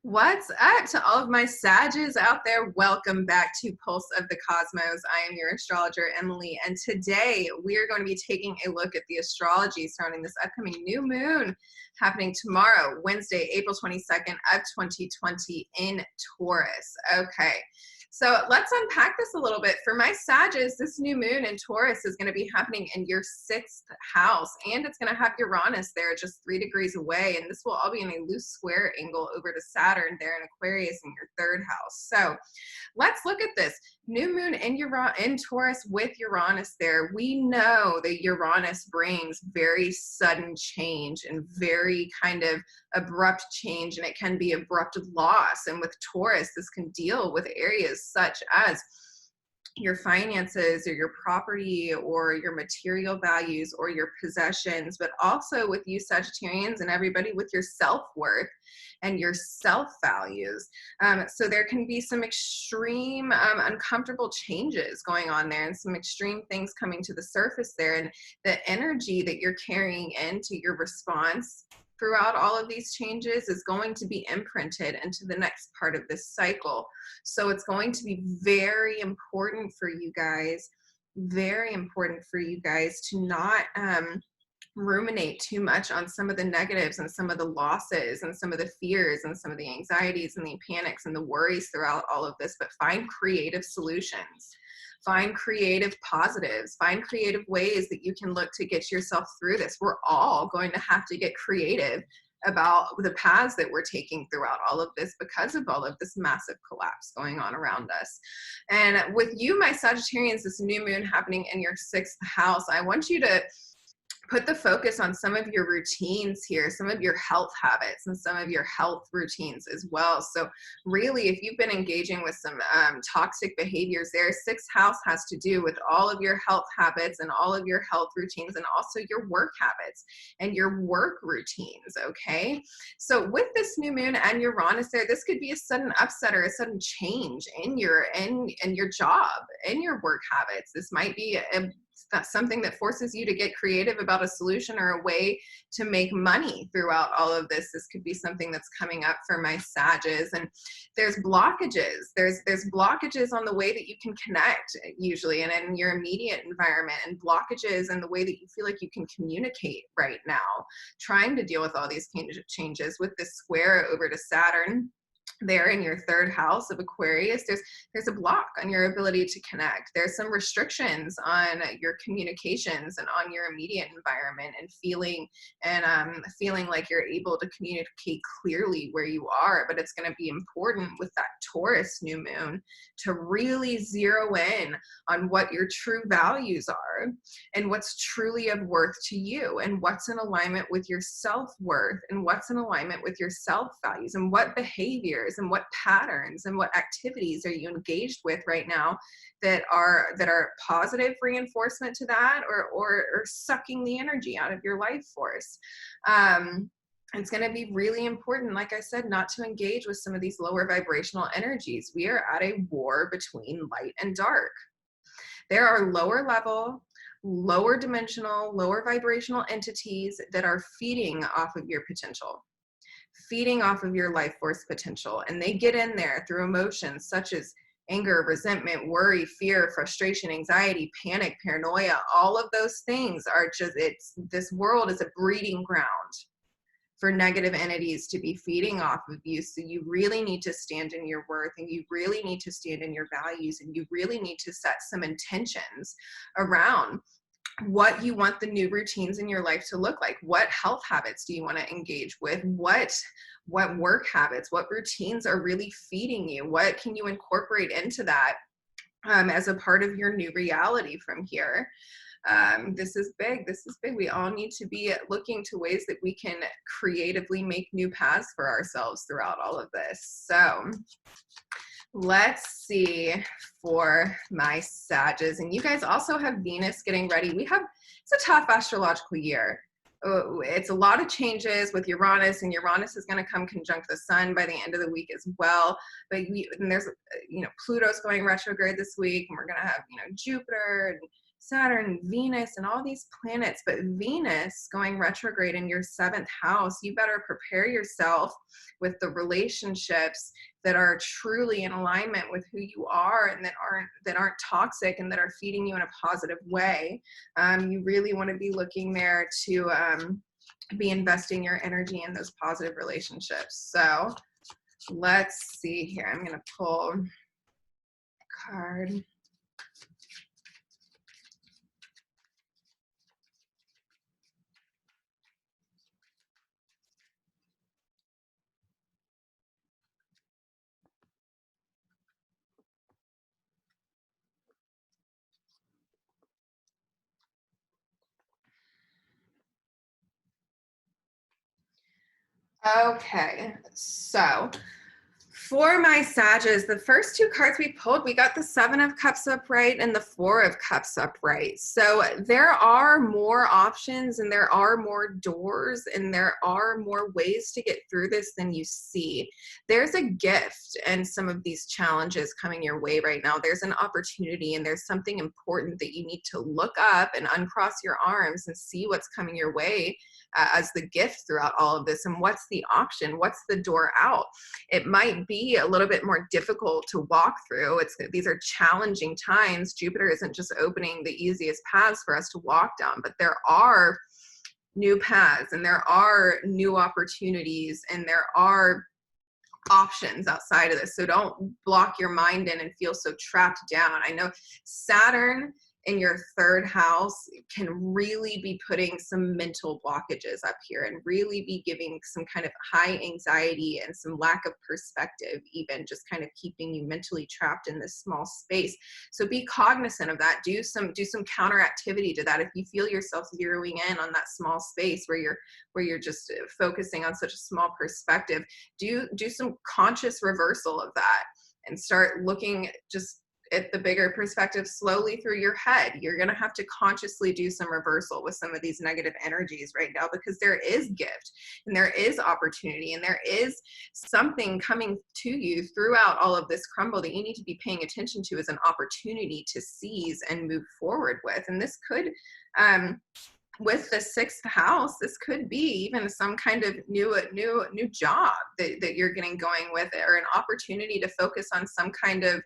What's up to all of my Sages out there? Welcome back to Pulse of the Cosmos. I am your astrologer, Emily, and today we are going to be taking a look at the astrology surrounding this upcoming new moon happening tomorrow, Wednesday, April 22nd of 2020 in Taurus. Okay. So let's unpack this a little bit. For my Sages, this new moon in Taurus is going to be happening in your 6th house, and it's going to have Uranus there just 3 degrees away, and this will all be in a loose square angle over to Saturn there in Aquarius in your 3rd house. So let's look at this. New moon in Taurus with Uranus there. We know that Uranus brings very sudden change and very kind of abrupt change, and it can be abrupt loss. And with Taurus, this can deal with areas such as your finances or your property or your material values or your possessions, but also with you Sagittarians and everybody with your self-worth and your self-values. So there can be some extreme uncomfortable changes going on there and some extreme things coming to the surface there, and the energy that you're carrying into your response throughout all of these changes is going to be imprinted into the next part of this cycle. So it's going to be very important for you guys, to not ruminate too much on some of the negatives and some of the losses and some of the fears and some of the anxieties and the panics and the worries throughout all of this, but find creative solutions. Find creative positives, find creative ways that you can look to get yourself through this. We're all going to have to get creative about the paths that we're taking throughout all of this because of all of this massive collapse going on around us. And with you, my Sagittarians, this new moon happening in your 6th house, I want you to put the focus on some of your routines here, some of your health habits and some of your health routines as well. So really, if you've been engaging with some toxic behaviors there, 6th house has to do with all of your health habits and all of your health routines and also your work habits and your work routines, okay? So with this new moon and Uranus there, this could be a sudden upset or a sudden change in your job, in your work habits. This might be that's something that forces you to get creative about a solution or a way to make money throughout all of this. This could be something that's coming up for my Sages. And there's blockages. There's blockages on the way that you can connect usually and in your immediate environment, and blockages in the way that you feel like you can communicate right now, trying to deal with all these changes with this square over to Saturn there in your 3rd house of Aquarius. There's a block on your ability to connect. There's some restrictions on your communications and on your immediate environment, and feeling like you're able to communicate clearly where you are. But it's going to be important with that Taurus new moon to really zero in on what your true values are and what's truly of worth to you, and what's in alignment with your self-worth, and what's in alignment with your self-values, and what behaviors and what patterns and what activities are you engaged with right now that are positive reinforcement to that, or sucking the energy out of your life force. It's going to be really important, like I said, not to engage with some of these lower vibrational energies. We are at a war between light and dark. There are lower level, lower dimensional, lower vibrational entities that are feeding off of your potential, feeding off of your life force potential. And they get in there through emotions such as anger, resentment, worry, fear, frustration, anxiety, panic, paranoia. All of those things are just, this world is a breeding ground for negative entities to be feeding off of you. So you really need to stand in your worth, and you really need to stand in your values, and you really need to set some intentions around what you want the new routines in your life to look like. What health habits do you want to engage with? What work habits, what routines are really feeding you? What can you incorporate into that as a part of your new reality from here? This is big. This is big. We all need to be looking to ways that we can creatively make new paths for ourselves throughout all of this. So let's see for my Sages. And you guys also have Venus getting ready. It's a tough astrological year. It's a lot of changes with Uranus, and Uranus is going to come conjunct the Sun by the end of the week as well. But there's, Pluto's going retrograde this week, and we're going to have, Jupiter and Saturn, Venus, and all these planets, but Venus going retrograde in your 7th house, you better prepare yourself with the relationships that are truly in alignment with who you are and that aren't toxic and that are feeding you in a positive way. You really want to be looking there to be investing your energy in those positive relationships. So let's see here. I'm going to pull a card. Okay, so for my Sages, the first 2 cards we pulled, we got the 7 of Cups upright and the 4 of Cups upright. So there are more options and there are more doors and there are more ways to get through this than you see. There's a gift and some of these challenges coming your way right now. There's an opportunity and there's something important that you need to look up and uncross your arms and see what's coming your way as the gift throughout all of this. And what's the option? What's the door out? It might be a little bit more difficult to walk through. These are challenging times. Jupiter isn't just opening the easiest paths for us to walk down, but there are new paths and there are new opportunities and there are options outside of this. So don't block your mind in and feel so trapped down. I know Saturn in your 3rd house can really be putting some mental blockages up here and really be giving some kind of high anxiety and some lack of perspective, even just kind of keeping you mentally trapped in this small space. So be cognizant of that. Do some counter activity to that. If you feel yourself zeroing in on that small space where you're just focusing on such a small perspective, do some conscious reversal of that and start looking just at the bigger perspective slowly through your head. You're going to have to consciously do some reversal with some of these negative energies right now, because there is gift and there is opportunity and there is something coming to you throughout all of this crumble that you need to be paying attention to as an opportunity to seize and move forward with. And this could, with the 6th house, this could be even some kind of new job that you're getting going with, or an opportunity to focus on some kind of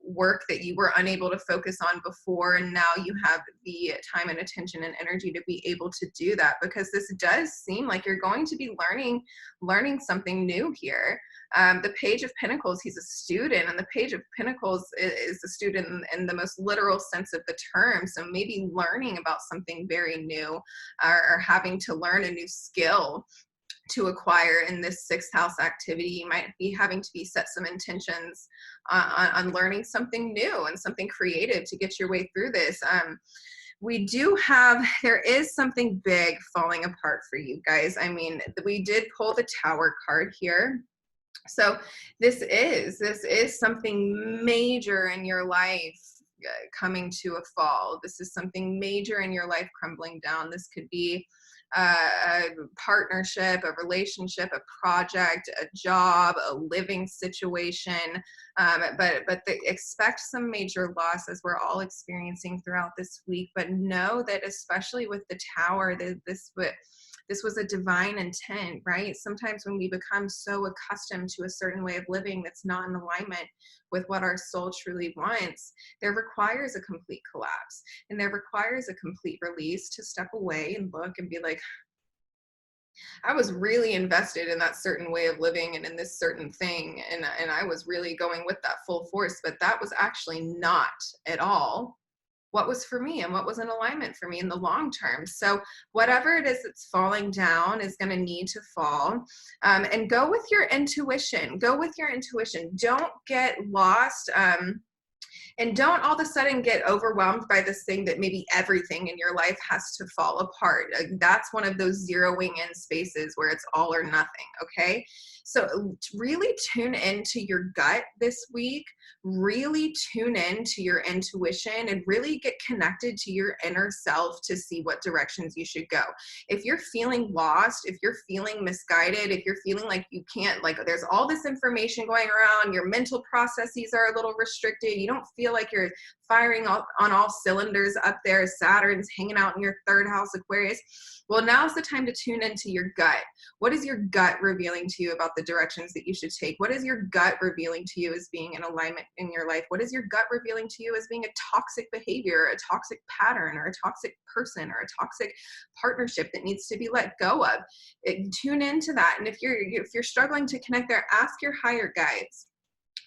work that you were unable to focus on before, and now you have the time and attention and energy to be able to do that, because this does seem like you're going to be learning something new here. The Page of Pentacles, he's a student, and the Page of Pentacles is a student in the most literal sense of the term. So maybe learning about something very new, or having to learn a new skill to acquire in this 6th house activity. You might be having to set some intentions on learning something new and something creative to get your way through this. There is something big falling apart for you guys. I mean, we did pull the Tower card here. So this is something major in your life coming to a fall. This is something major in your life crumbling down. This could be a partnership, a relationship, a project, a job, a living situation, but expect some major loss, as we're all experiencing throughout this week. But know that, especially with the Tower, this was a divine intent, right? Sometimes when we become so accustomed to a certain way of living that's not in alignment with what our soul truly wants, there requires a complete collapse, and there requires a complete release to step away and look and be like, I was really invested in that certain way of living and in this certain thing, and I was really going with that full force, but that was actually not at all what was for me and what was in alignment for me in the long term. So whatever it is that's falling down is going to need to fall, and go with your intuition. Go with your intuition. Don't get lost. And don't all of a sudden get overwhelmed by this thing that maybe everything in your life has to fall apart. That's one of those zeroing in spaces where it's all or nothing, okay? So really tune into your gut this week. Really tune into your intuition and really get connected to your inner self to see what directions you should go. If you're feeling lost, if you're feeling misguided, if you're feeling like you can't, like there's all this information going around, your mental processes are a little restricted, you don't feel feel like you're firing on all cylinders up there, Saturn's hanging out in your third house, Aquarius, well, now's the time to tune into your gut. What is your gut revealing to you about the directions that you should take? What is your gut revealing to you as being in alignment in your life? What is your gut revealing to you as being a toxic behavior, a toxic pattern, or a toxic person, or a toxic partnership that needs to be let go of? Tune into that. And if you're struggling to connect there, ask your higher guides.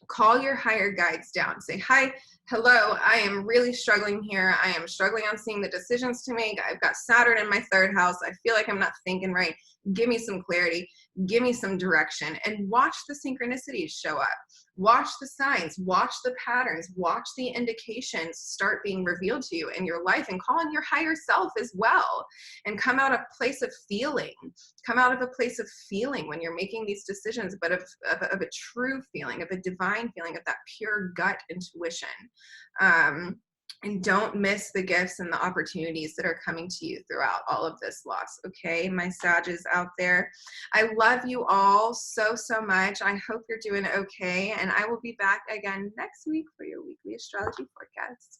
Call your higher guides down. Say, hi, hello, I am really struggling here. I am struggling on seeing the decisions to make. I've got Saturn in my third house. I feel like I'm not thinking right. Give me some clarity. Give me some direction. And watch the synchronicities show up. Watch the signs. Watch the patterns. Watch the indications start being revealed to you in your life, and call on your higher self as well. And come out of a place of feeling. Come out of a place of feeling when you're making these decisions, but of a true feeling, of a divine feeling, of that pure gut intuition. And don't miss the gifts and the opportunities that are coming to you throughout all of this loss. Okay, my Sages out there. I love you all so, so much. I hope you're doing okay. And I will be back again next week for your weekly astrology forecast.